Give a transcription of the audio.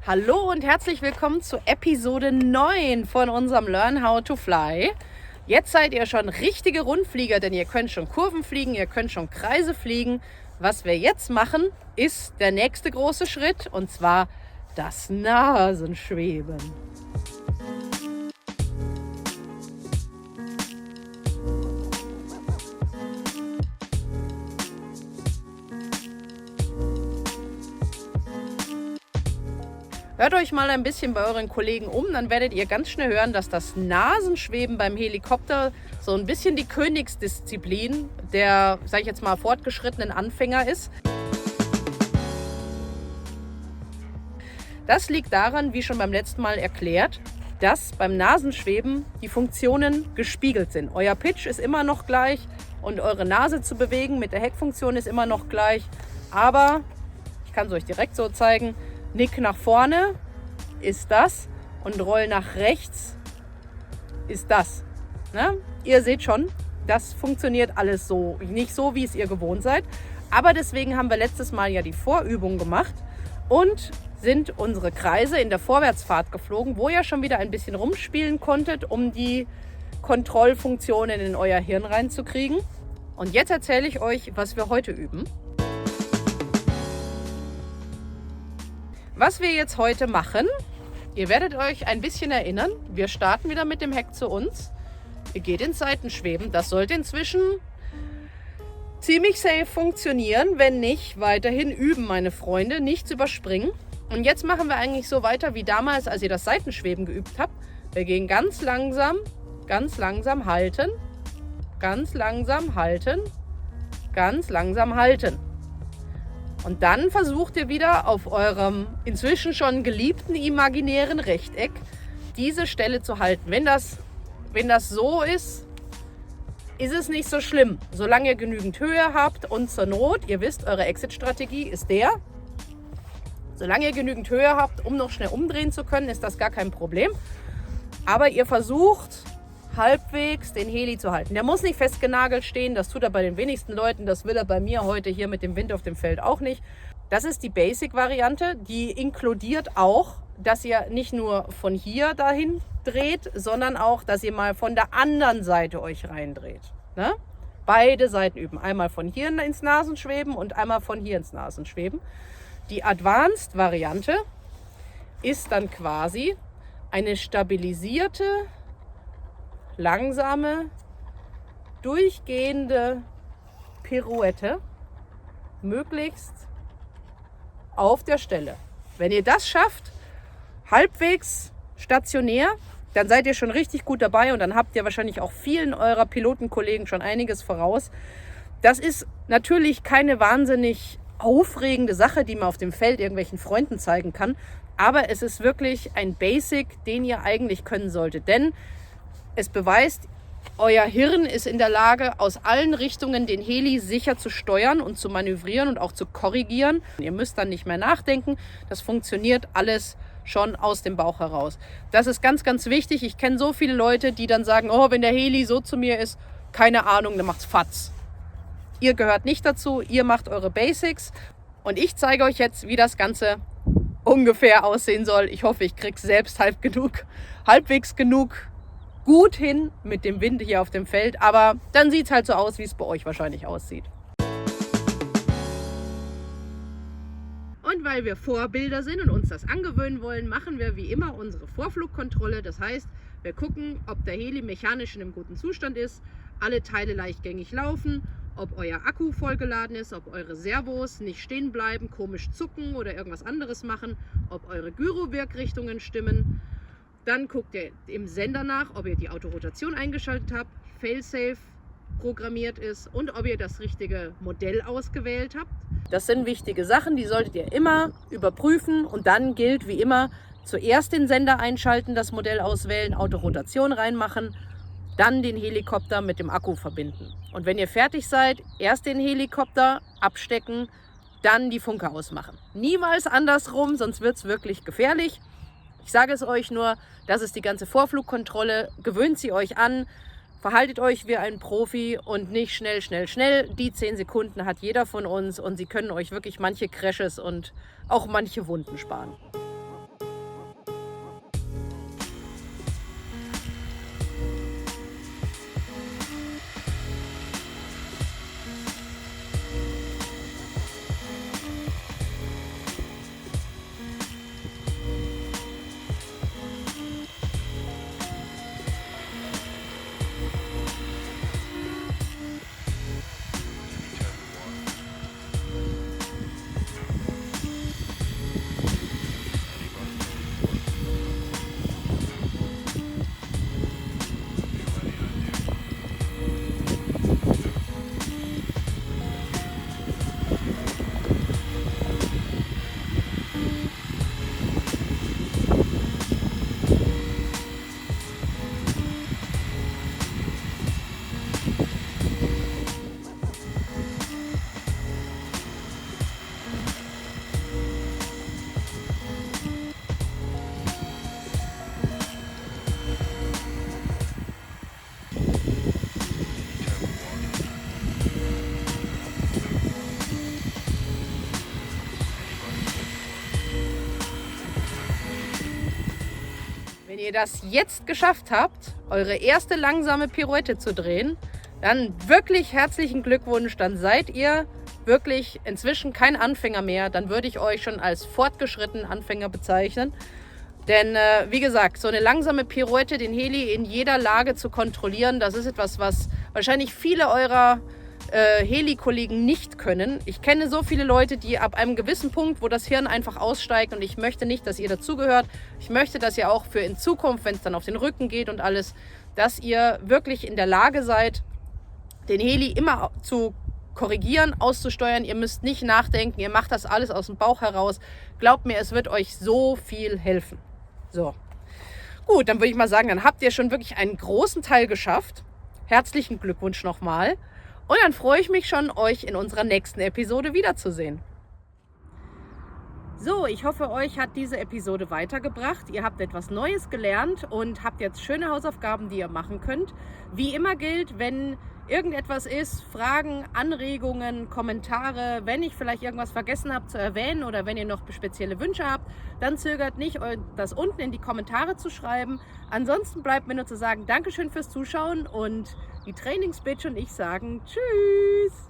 Hallo und herzlich willkommen zu Episode 9 von unserem Learn How to Fly. Jetzt seid ihr schon richtige Rundflieger, denn ihr könnt schon Kurven fliegen, ihr könnt schon Kreise fliegen. Was wir jetzt machen, ist der nächste große Schritt, und zwar das Nasenschweben. Hört euch mal ein bisschen bei euren Kollegen um, dann werdet ihr ganz schnell hören, dass das Nasenschweben beim Helikopter so ein bisschen die Königsdisziplin der, sag ich jetzt mal, fortgeschrittenen Anfänger ist. Das liegt daran, wie schon beim letzten Mal erklärt, dass beim Nasenschweben die Funktionen gespiegelt sind. Euer Pitch ist immer noch gleich und eure Nase zu bewegen mit der Heckfunktion ist immer noch gleich. Aber, ich kann es euch direkt so zeigen, Nick nach vorne ist das und Roll nach rechts ist das. Ne? Ihr seht schon, das funktioniert alles so. Nicht so, wie es ihr gewohnt seid. Aber deswegen haben wir letztes Mal ja die Vorübung gemacht und sind unsere Kreise in der Vorwärtsfahrt geflogen, wo ihr schon wieder ein bisschen rumspielen konntet, um die Kontrollfunktionen in euer Hirn reinzukriegen. Und jetzt erzähle ich euch, was wir heute üben. Was wir jetzt heute machen, ihr werdet euch ein bisschen erinnern, wir starten wieder mit dem Heck zu uns. Ihr geht ins Seitenschweben, das sollte inzwischen ziemlich safe funktionieren, wenn nicht, weiterhin üben, meine Freunde, nichts überspringen. Und jetzt machen wir eigentlich so weiter wie damals, als ihr das Seitenschweben geübt habt. Wir gehen ganz langsam halten, ganz langsam halten, ganz langsam halten. Und dann versucht ihr wieder auf eurem inzwischen schon geliebten imaginären Rechteck diese Stelle zu halten. Wenn das so ist, ist es nicht so schlimm. Solange ihr genügend Höhe habt und zur Not, ihr wisst, eure Exit-Strategie ist solange ihr genügend Höhe habt, um noch schnell umdrehen zu können, ist das gar kein Problem. Aber ihr versucht halbwegs den Heli zu halten. Der muss nicht festgenagelt stehen, das tut er bei den wenigsten Leuten, das will er bei mir heute hier mit dem Wind auf dem Feld auch nicht. Das ist die Basic-Variante, die inkludiert auch, dass ihr nicht nur von hier dahin dreht, sondern auch, dass ihr mal von der anderen Seite euch reindreht. Ne? Beide Seiten üben, einmal von hier ins Nasenschweben und einmal von hier ins Nasenschweben. Die Advanced-Variante ist dann quasi eine stabilisierte, langsame, durchgehende Pirouette, möglichst auf der Stelle. Wenn ihr das schafft, halbwegs stationär, dann seid ihr schon richtig gut dabei und dann habt ihr wahrscheinlich auch vielen eurer Pilotenkollegen schon einiges voraus. Das ist natürlich keine wahnsinnig aufregende Sache, die man auf dem Feld irgendwelchen Freunden zeigen kann, aber es ist wirklich ein Basic, den ihr eigentlich können solltet, denn es beweist, euer Hirn ist in der Lage, aus allen Richtungen den Heli sicher zu steuern und zu manövrieren und auch zu korrigieren. Ihr müsst dann nicht mehr nachdenken. Das funktioniert alles schon aus dem Bauch heraus. Das ist ganz, ganz wichtig. Ich kenne so viele Leute, die dann sagen, oh, wenn der Heli so zu mir ist, keine Ahnung, dann macht's Fatz. Ihr gehört nicht dazu. Ihr macht eure Basics. Und ich zeige euch jetzt, wie das Ganze ungefähr aussehen soll. Ich hoffe, ich kriege selbst halbwegs genug gut hin mit dem Wind hier auf dem Feld, aber dann sieht es halt so aus, wie es bei euch wahrscheinlich aussieht. Und weil wir Vorbilder sind und uns das angewöhnen wollen, machen wir wie immer unsere Vorflugkontrolle. Das heißt, wir gucken, ob der Heli mechanisch in einem guten Zustand ist, alle Teile leichtgängig laufen, ob euer Akku vollgeladen ist, ob eure Servos nicht stehen bleiben, komisch zucken oder irgendwas anderes machen, ob eure Gyrowirkrichtungen stimmen. Dann guckt ihr im Sender nach, ob ihr die Autorotation eingeschaltet habt, Failsafe programmiert ist und ob ihr das richtige Modell ausgewählt habt. Das sind wichtige Sachen, die solltet ihr immer überprüfen und dann gilt wie immer, zuerst den Sender einschalten, das Modell auswählen, Autorotation reinmachen, dann den Helikopter mit dem Akku verbinden. Und wenn ihr fertig seid, erst den Helikopter abstecken, dann die Funke ausmachen. Niemals andersrum, sonst wird es wirklich gefährlich. Ich sage es euch nur, das ist die ganze Vorflugkontrolle. Gewöhnt sie euch an, verhaltet euch wie ein Profi und nicht schnell. Die 10 Sekunden hat jeder von uns und sie können euch wirklich manche Crashes und auch manche Wunden sparen. ihr das jetzt geschafft habt, eure erste langsame Pirouette zu drehen, dann wirklich herzlichen Glückwunsch. Dann seid ihr wirklich inzwischen kein Anfänger mehr. Dann würde ich euch schon als fortgeschrittenen Anfänger bezeichnen. Denn wie gesagt, so eine langsame Pirouette, den Heli in jeder Lage zu kontrollieren, das ist etwas, was wahrscheinlich viele eurer Heli-Kollegen nicht können. Ich kenne so viele Leute, die ab einem gewissen Punkt, wo das Hirn einfach aussteigt, und ich möchte nicht, dass ihr dazugehört. Ich möchte, dass ihr auch für in Zukunft, wenn es dann auf den Rücken geht und alles, dass ihr wirklich in der Lage seid, den Heli immer zu korrigieren, auszusteuern. Ihr müsst nicht nachdenken, ihr macht das alles aus dem Bauch heraus. Glaubt mir, es wird euch so viel helfen. So, gut, dann würde ich mal sagen, dann habt ihr schon wirklich einen großen Teil geschafft. Herzlichen Glückwunsch nochmal. Und dann freue ich mich schon, euch in unserer nächsten Episode wiederzusehen. So, ich hoffe, euch hat diese Episode weitergebracht. Ihr habt etwas Neues gelernt und habt jetzt schöne Hausaufgaben, die ihr machen könnt. Wie immer gilt, wenn irgendetwas ist, Fragen, Anregungen, Kommentare, wenn ich vielleicht irgendwas vergessen habe zu erwähnen oder wenn ihr noch spezielle Wünsche habt, dann zögert nicht, das unten in die Kommentare zu schreiben. Ansonsten bleibt mir nur zu sagen, Dankeschön fürs Zuschauen, und die Trainingsbitch und ich sagen Tschüss!